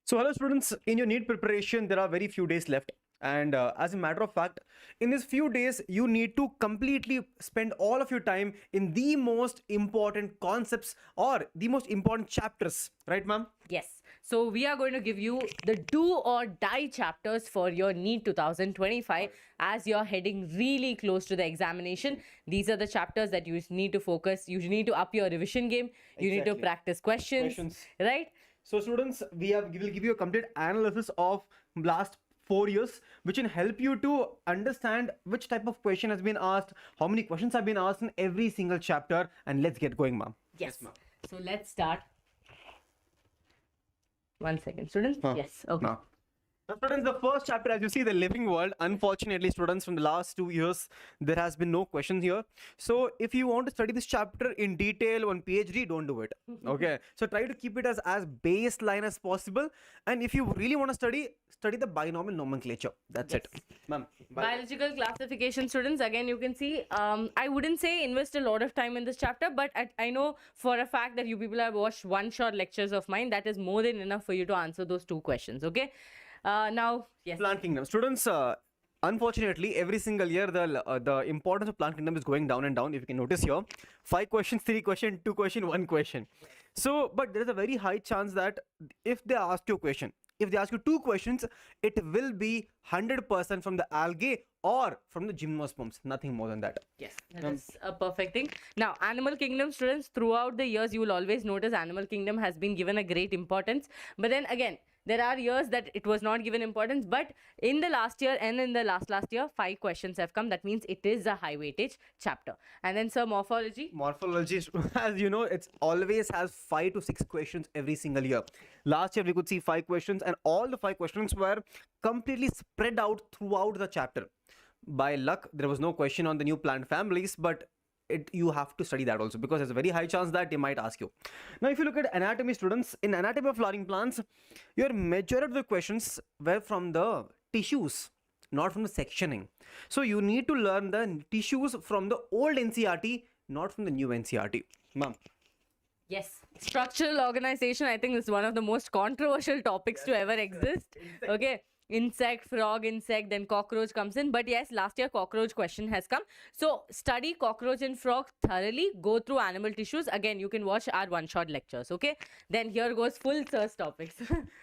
So, hello students, in your NEET preparation, there are very few days left. And as a matter of fact, in these few days, you need to completely spend all of your time in the most important concepts or the most important chapters, right, ma'am? Yes. So we are going to give you the do or die chapters for your NEET 2025 as you're heading really close to the examination. These are the chapters that you need to focus. You need to up your revision game. You need to Exactly. practice questions, right? So, students, will give you a complete analysis of last 4 years, which will help you to understand which type of question has been asked, how many questions have been asked in every single chapter, and let's get going, ma'am. Yes. So let's start. 1 second, students. Huh. Yes. Okay. Now, students, the first chapter, as you see, the living world. Unfortunately, students, from the last 2 years, there has been no questions here. So, if you want to study this chapter in detail on PhD, don't do it. Okay. So, try to keep it as baseline as possible. And if you really want to study the binomial nomenclature. That's it, ma'am. Biological classification, students, again you can see I wouldn't say invest a lot of time in this chapter, but I know for a fact that you people have watched one shot lectures of mine. That is more than enough for you to answer those two questions. Okay. Now, yes. Plant kingdom, students. Unfortunately, every single year the importance of plant kingdom is going down and down. If you can notice here, 5 questions, 3 questions, 2 questions, 1 question. So, but there is a very high chance that if they ask you a question, if they ask you 2 questions, it will be 100% from the algae or from the gymnosperms. Nothing more than that. Yes, that is a perfect thing. Now, animal kingdom, students, throughout the years, you will always notice animal kingdom has been given a great importance. But then again, there are years that it was not given importance. But in the last year and in the last year, 5 questions have come. That means it is a high weightage chapter. And then, sir, morphology. Morphology, as you know, it's always has 5 to 6 questions every single year. Last year we could see 5 questions, and all the 5 questions were completely spread out throughout the chapter. By luck, there was no question on the new plant families, but you have to study that also, because there's a very high chance that they might ask you. Now, if you look at anatomy, students, in anatomy of flowering plants, your majority of the questions were from the tissues, not from the sectioning. So you need to learn the tissues from the old NCRT, not from the new NCRT, ma'am. Yes. Structural organization, I think, is one of the most controversial topics to ever exist. Okay. Insect, frog, insect, then cockroach comes in. But yes, last year cockroach question has come. So study cockroach and frog thoroughly. Go through animal tissues. Again, you can watch our one-shot lectures. Okay. Then here goes full source topics.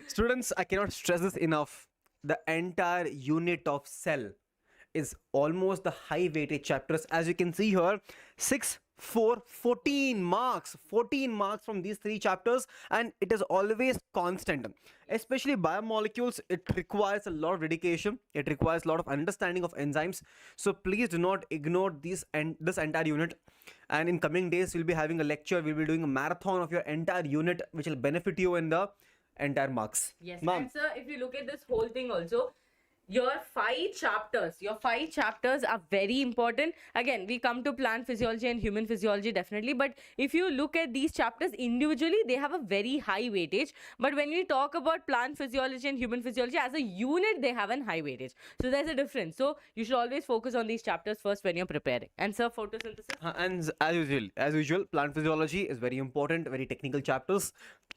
Students, I cannot stress this enough. The entire unit of cell is almost the high weightage chapters. As you can see here, 6, 4, 14 marks. 14 marks from these 3 chapters, and it is always constant. Especially biomolecules, it requires a lot of dedication. It requires a lot of understanding of enzymes. So please do not ignore this entire unit. And in coming days, we'll be having a lecture. We'll be doing a marathon of your entire unit, which will benefit you in the entire marks. Yes, Ma'am. and sir, if you look at this whole thing also, your 5 chapters are very important. Again, we come to plant physiology and human physiology definitely, but if you look at these chapters individually, they have a very high weightage. But when we talk about plant physiology and human physiology as a unit, they have a high weightage. So there's a difference. So you should always focus on these chapters first when you're preparing. And sir, photosynthesis. And as usual, plant physiology is very important, very technical chapters.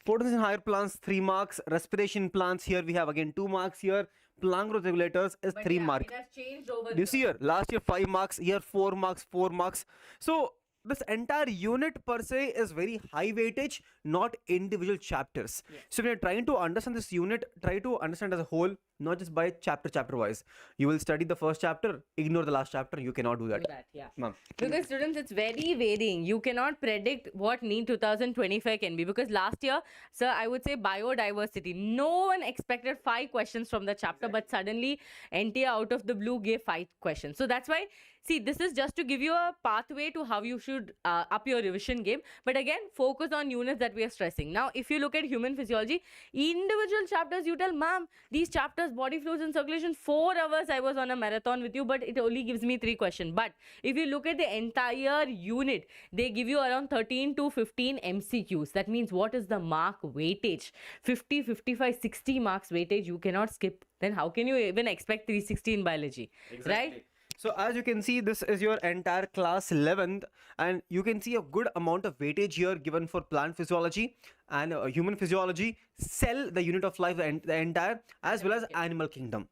Photosynthesis in higher plants, 3 marks. Respiration plants, here we have again 2 marks here. Plant growth regulators is But 3 yeah, marks. it has changed over Do you see here? Last year 5 marks, here 4 marks, 4 marks. So this entire unit per se is very high weightage, not individual chapters. Yes. So when you're trying to understand this unit, try to understand as a whole, not just by chapter wise. You will study the first chapter, ignore the last chapter. You cannot do that. Yeah. Ma'am. Because students, it's very varying. You cannot predict what NEET 2025 can be, because last year, sir, I would say biodiversity. No one expected 5 questions from the chapter, but suddenly NTA out of the blue gave 5 questions. So that's why, see, this is just to give you a pathway to how you should up your revision game. But again, focus on units that we are stressing. Now, if you look at human physiology, individual chapters, you tell, ma'am, these chapters, body fluids and circulation, 4 hours I was on a marathon with you, but it only gives me 3 questions. But if you look at the entire unit, they give you around 13 to 15 MCQs. That means what is the mark weightage? 50, 55, 60 marks weightage, you cannot skip. Then how can you even expect 360 in biology? Right? So as you can see, this is your entire class 11th, and you can see a good amount of weightage here given for plant physiology and human physiology, cell, the unit of life, the entire, as well as animal kingdom.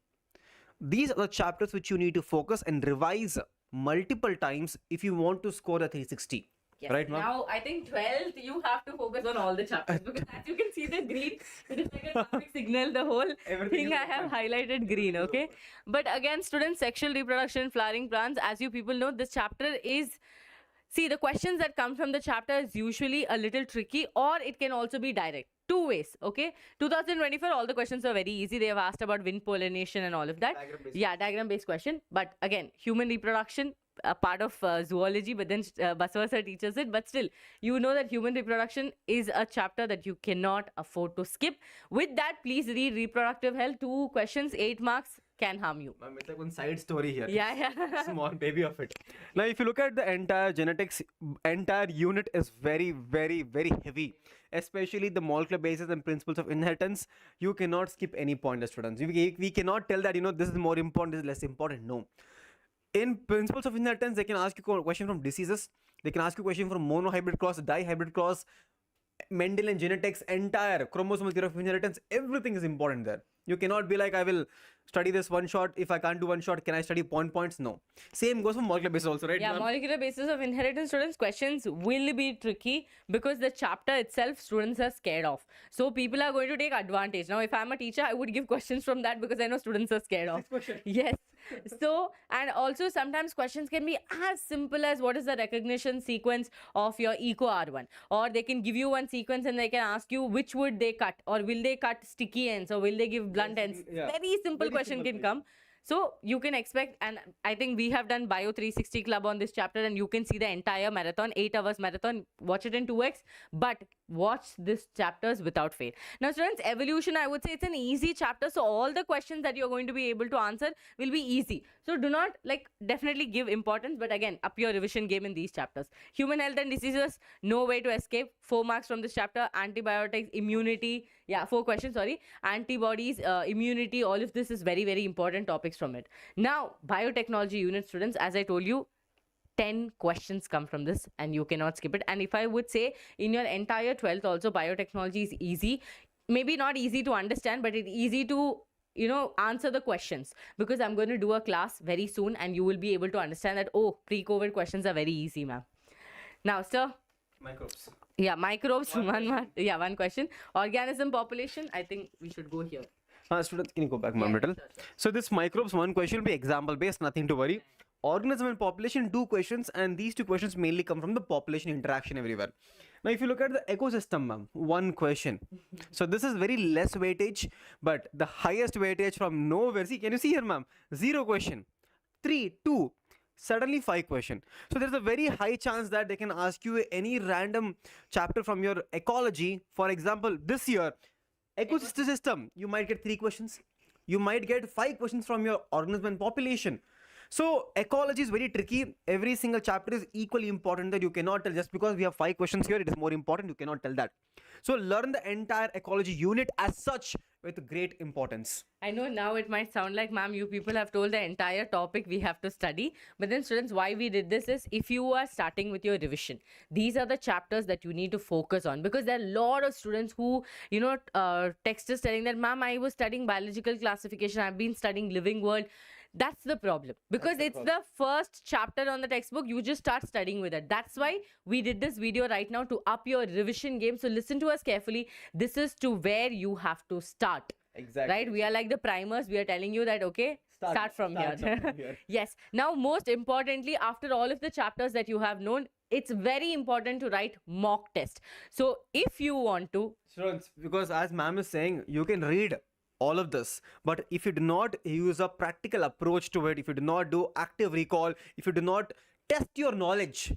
These are the chapters which you need to focus and revise multiple times if you want to score a 360. Yes. Right, ma'am? Now, I think 12th, you have to focus on all the chapters because as you can see, the green, it is like a traffic signal. The whole Everything thing is I have open. highlighted green, okay? But again, students, sexual reproduction, flowering plants, as you people know, this chapter is. See, the questions that come from the chapter is usually a little tricky, or it can also be direct. Two ways, okay? 2024, all the questions are very easy. They have asked about wind pollination and all of that. Diagram-based Yeah, diagram-based question. But again, human reproduction, a part of zoology, but then Basava sir teaches it. But still, you know that human reproduction is a chapter that you cannot afford to skip. With that, please read reproductive health. 2 questions, 8 marks can harm you. Ma'am, it's like one side story here. Yeah, yeah. Small baby of it. Now, if you look at the entire genetics, entire unit is very, very, very heavy. Especially the molecular basis and principles of inheritance. You cannot skip any point, students. We cannot tell that, this is more important, this is less important. No. In principles of inheritance, they can ask you a question from diseases. They can ask you a question from monohybrid cross, dihybrid cross, Mendelian genetics, entire chromosomal theory of inheritance. Everything is important there. You cannot be like, I will study this one shot. If I can't do one shot, can I study points? No. Same goes for molecular basis also, right? Yeah, ma'am? molecular basis of inheritance, students, questions will be tricky because the chapter itself students are scared of. So people are going to take advantage. Now, if I'm a teacher, I would give questions from that because I know students are scared of. Yes. So, and also sometimes questions can be as simple as what is the recognition sequence of your eco R1, or they can give you one sequence and they can ask you which would they cut, or will they cut sticky ends, or will they give blunt ends. yeah. Very simple Very question simple can come. So you can expect, and I think we have done Bio 360 Club on this chapter, and you can see the entire marathon, 8 hours marathon. Watch it in 2x, but watch this chapters without fail. Now, students, evolution, I would say it's an easy chapter, so all the questions that you're going to be able to answer will be easy. So do not definitely give importance, but again, up your revision game in these chapters. Human health and diseases, no way to escape. 4 marks from this chapter. Antibiotics, immunity. Yeah, 4 questions, sorry. Antibodies, immunity, all of this is very, very important topics from it. Now, biotechnology unit students, as I told you, 10 questions come from this and you cannot skip it. And if I would say in your entire 12th also, biotechnology is easy. Maybe not easy to understand, but it's easy to answer the questions, because I'm going to do a class very soon and you will be able to understand that, oh, pre-COVID questions are very easy, ma'am. Now, sir. Microbes. Yeah, microbes, one question. Organism population, I think we should go here. Students, can you go back, ma'am, little? Sure. So this microbes, one question will be example based, nothing to worry. Organism and population, 2 questions, and these 2 questions mainly come from the population interaction everywhere. Now, if you look at the ecosystem, ma'am, 1 question. So this is very less weightage, but the highest weightage from nowhere. See, can you see here, ma'am? 0 question, 3, 2. Suddenly 5 question. So there's a very high chance that they can ask you any random chapter from your ecology. For example, this year, ecosystem, you might get 3 questions. You might get 5 questions from your organism and population. So ecology is very tricky. Every single chapter is equally important, that you cannot tell just because we have 5 questions here, it is more important. You cannot tell that. So learn the entire ecology unit as such with great importance. I know now it might sound like, ma'am, you people have told the entire topic we have to study. But then, students, why we did this is, if you are starting with your revision, these are the chapters that you need to focus on, because there are a lot of students who, text us telling that, ma'am, I was studying biological classification, I've been studying living world. That's the problem, because it's the first chapter on the textbook. You just start studying with it. That's why we did this video right now, to up your revision game. So listen to us carefully. This is to where you have to start. Exactly. Right? We are like the primers. We are telling you that, okay, start from here. Yes. Now, most importantly, after all of the chapters that you have known, it's very important to write mock test. So if you want to, Students, because as ma'am is saying, you can read all of this, but if you do not use a practical approach to it, if you do not do active recall, if you do not test your knowledge,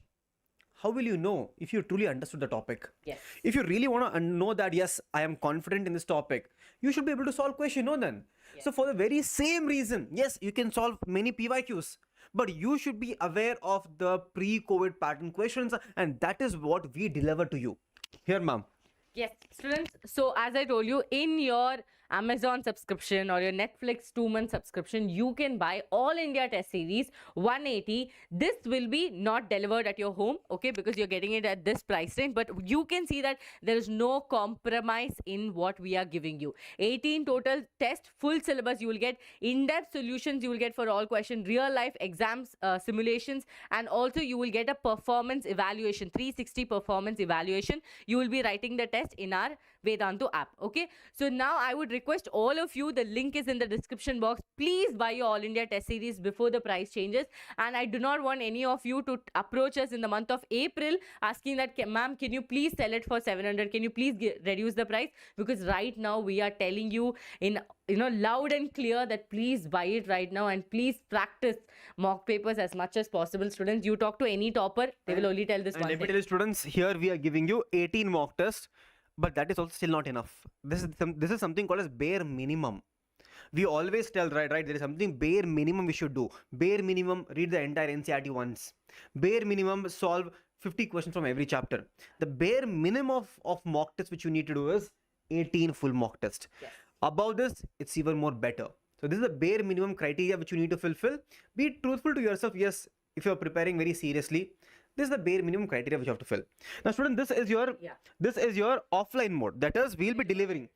how will you know if you truly understood the topic? yes. If you really want to know that, yes, I am confident in this topic, you should be able to solve question, no then. So for the very same reason, yes, you can solve many PYQs, but you should be aware of the pre-COVID pattern questions, and that is what we deliver to you. Here, ma'am. Yes, students. So as I told you, in your Amazon subscription or your Netflix 2-month subscription, you can buy All India Test Series 180. This will be not delivered at your home, okay, because you're getting it at this price range, but you can see that there is no compromise in what we are giving you. 18 total test, full syllabus. You will get in-depth solutions. You will get for all question, real life exams, simulations, and also you will get a performance evaluation, 360 performance evaluation. You will be writing the test in our Vedantu app. Okay, so now I would request all of you, the link is in the description box. Please buy your All India Test Series before the price changes. And I do not want any of you to approach us in the month of April asking that, ma'am, can you please sell it for 700? Can you please reduce the price? Because right now we are telling you in loud and clear that please buy it right now, and please practice mock papers as much as possible. Students, you talk to any topper, they will only tell this And one let me thing. tell you, students, here we are giving you 18 mock tests, but that is also still not enough. This is something called as bare minimum. We always tell, right, there is something bare minimum we should do. Bare minimum, read the entire NCERT once. Bare minimum, solve 50 questions from every chapter. The bare minimum of mock test which you need to do is 18 full mock test. Yes. Above this, it's even more better. So this is the bare minimum criteria which you need to fulfill. Be truthful to yourself. Yes, if you're preparing very seriously, this is the bare minimum criteria which you have to fill. Now, student, this is your offline mode. That is, we'll be delivering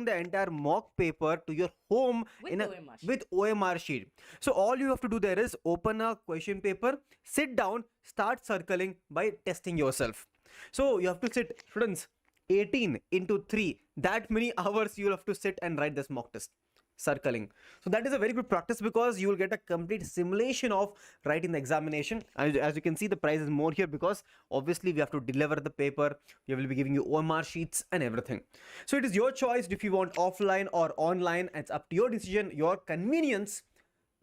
the entire mock paper to your home With OMR sheet. So all you have to do there is open a question paper, sit down, start circling by testing yourself. So you have to sit, students, 18 into 3, that many hours you will have to sit and write this mock test, circling. So that is a very good practice, because you will get a complete simulation of writing the examination. As you can see, the price is more here because obviously we have to deliver the paper. We will be giving you OMR sheets and everything. So it is your choice if you want offline or online. It's up to your decision, your convenience,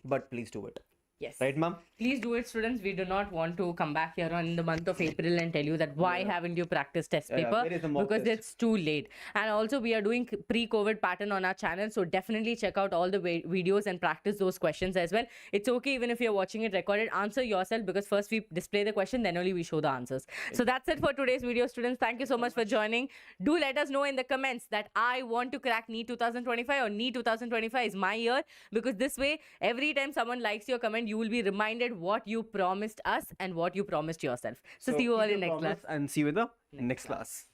but please do it. Yes. Right, ma'am? Please do it, students. We do not want to come back here in the month of April and tell you that why haven't you practiced test paper? where is the mock Because test? it's too late. And also we are doing pre-COVID pattern on our channel. So definitely check out all the videos and practice those questions as well. It's okay even if you're watching it recorded, answer yourself, because first we display the question, then only we show the answers. So that's it for today's video, students. Thank you so much for joining. Do let us know in the comments that I want to crack NEET 2025 or NEET 2025 is my year, because this way, every time someone likes your comment, you will be reminded what you promised us and what you promised yourself. So see you all keep in your next class. promise and see you in the next class.